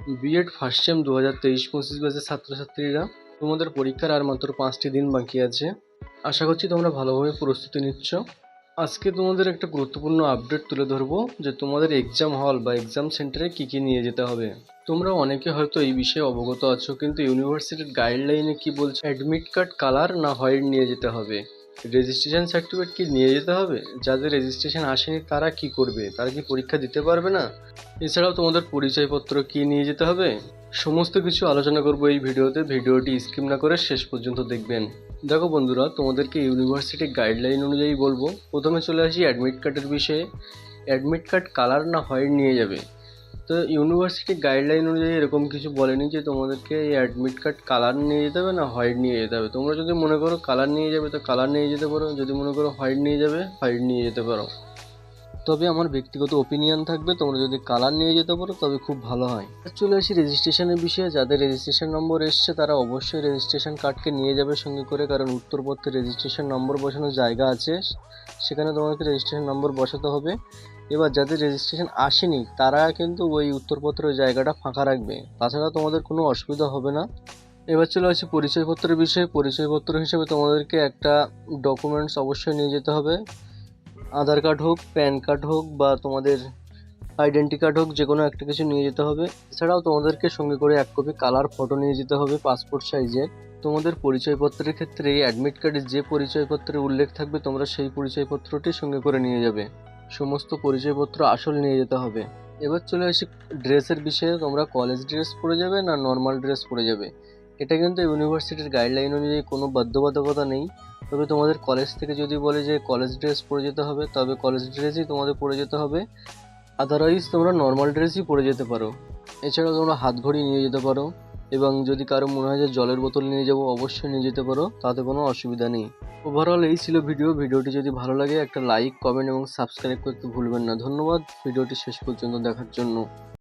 BEd first same 2023-25 ব্যাচের ছাত্রছাত্রীরা, তোমাদের পরীক্ষার আর মাত্র 5টি দিন বাকি আছে। আশা করছি তোমরা ভালোভাবে প্রস্তুতি নিচ্ছ। আজকে তোমাদের একটা গুরুত্বপূর্ণ আপডেট তুলে ধরবো যে তোমাদের এক্সাম হল বা এক্সাম সেন্টারে কী কী নিয়ে যেতে হবে। তোমরা অনেকে হয়তো এই বিষয়ে অবগত আছো, কিন্তু ইউনিভার্সিটির গাইডলাইনে কি বলছে, অ্যাডমিট কার্ড কালার না হোয়াইট নিয়ে যেতে হবে, রেজিস্ট্রেশন সার্টিফিকেট কি নিয়ে যেতে হবে, যাদের রেজিস্ট্রেশন আসেনি তারা কি করবে, তারা কি পরীক্ষা দিতে পারবে না, এছাড়াও তোমাদের পরিচয়পত্র কি নিয়ে যেতে হবে, সমস্ত কিছু আলোচনা করব এই ভিডিওতে। ভিডিওটি স্কিপ না করে শেষ পর্যন্ত দেখবেন। দেখো বন্ধুরা, তোমাদেরকে ইউনিভার্সিটি গাইডলাইন অনুযায়ী বলবো। প্রথমে চলে আসি অ্যাডমিট কার্ডের বিষয়ে। অ্যাডমিট কার্ড কালার না হোয়াইট নিয়ে যাবে। তো ইউনিভার্সিটি গাইডলাইন অনুযায়ী এরকম কিছু বলেনি যে তোমাদেরকে এই অ্যাডমিট কার্ড কালার নিয়ে যেতে হবে না হোয়াইট নিয়ে যেতে হবে। তোমরা যদি মনে করো কালার নিয়ে যাবে তো কালার নিয়ে যেতে পারো, যদি মনে করো হোয়াইট নিয়ে যাবে হোয়াইট নিয়ে যেতে পারো। তবে আমার ব্যক্তিগত ওপিনিয়ন থাকবে, তোমরা যদি কালার নিয়ে যেতে পারো তবে খুব ভালো হয়। চলে আসি রেজিস্ট্রেশনের বিষয়ে। যাদের রেজিস্ট্রেশন নম্বর এসছে তারা অবশ্যই রেজিস্ট্রেশন কার্ডকে নিয়ে যাবে সঙ্গে করে, কারণ উত্তরপত্রে রেজিস্ট্রেশন নম্বর বসানোর জায়গা আছে, সেখানে তোমাকে রেজিস্ট্রেশন নম্বর বসাতে হবে। এবার যাদের রেজিস্ট্রেশন আসেনি তারা কিন্তু ওই উত্তরপত্রের জায়গাটা ফাঁকা রাখবে, তাছাড়া তোমাদের কোনো অসুবিধা হবে না। এবার চলে আসি পরিচয়পত্রের বিষয়ে। পরিচয়পত্র হিসেবে তোমাদেরকে একটা ডকুমেন্টস অবশ্যই নিয়ে যেতে হবে। আধার কার্ড হোক, প্যান কার্ড হোক বা তোমাদের আইডেন্টি কার্ড হোক, যে কোনো একটা কিছু নিয়ে যেতে হবে। এছাড়াও তোমাদেরকে সঙ্গে করে 1 কপি কালার ফটো নিয়ে যেতে হবে পাসপোর্ট সাইজের। তোমাদের পরিচয়পত্রের ক্ষেত্রে অ্যাডমিট কার্ডে যে পরিচয়পত্রের উল্লেখ থাকবে তোমরা সেই পরিচয়পত্রটি সঙ্গে করে নিয়ে যাবে। সমস্ত পরিচয়পত্র আসল নিয়ে যেতে হবে। এবার চলে আসি ড্রেসের বিষয়ে। তোমরা কলেজ ড্রেস পরে যাবে না নর্মাল ড্রেস পরে যাবে, এটা কিন্তু ইউনিভার্সিটির গাইডলাইন অনুযায়ী কোনো বাধ্যবাধকতা নেই। তবে তোমাদের কলেজ থেকে যদি বলে যে কলেজ ড্রেস পরে যেতে হবে তবে কলেজ ড্রেসই তোমাদের পরে যেতে হবে, আদারওয়াইজ তোমরা নর্মাল ড্রেসই পরে যেতে পারো। এছাড়াও তোমরা হাত ঘড়ি নিয়ে যেতে পারো, এবং যদি কারো মনে হয় যে জলের বোতল নিয়ে যাবো অবশ্যই নিয়ে যেতে পারো, তাতে কোনো অসুবিধা নেই। ওভারঅল এই ছিল ভিডিওটি যদি ভালো লাগে একটা লাইক, কমেন্ট এবং সাবস্ক্রাইব করতে ভুলবেন না। ধন্যবাদ ভিডিওটি শেষ পর্যন্ত দেখার জন্য।